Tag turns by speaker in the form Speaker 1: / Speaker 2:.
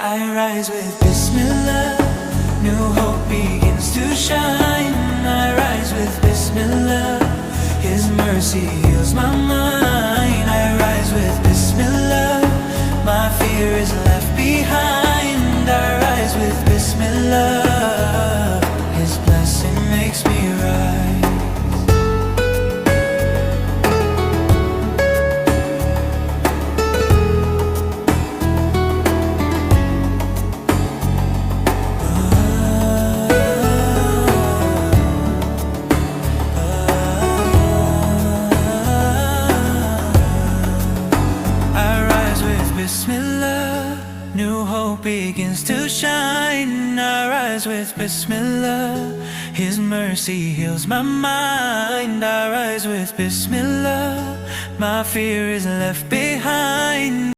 Speaker 1: I rise with Bismillah, new hope begins to shine. I rise with Bismillah, His mercy heals my mind. I rise with Bismillah, my fear is left behind. I rise with Bismillah, His blessing makes me rise. Bismillah, new hope begins to shine. I rise with Bismillah, His mercy heals my mind. I rise with Bismillah, my fear is left behind.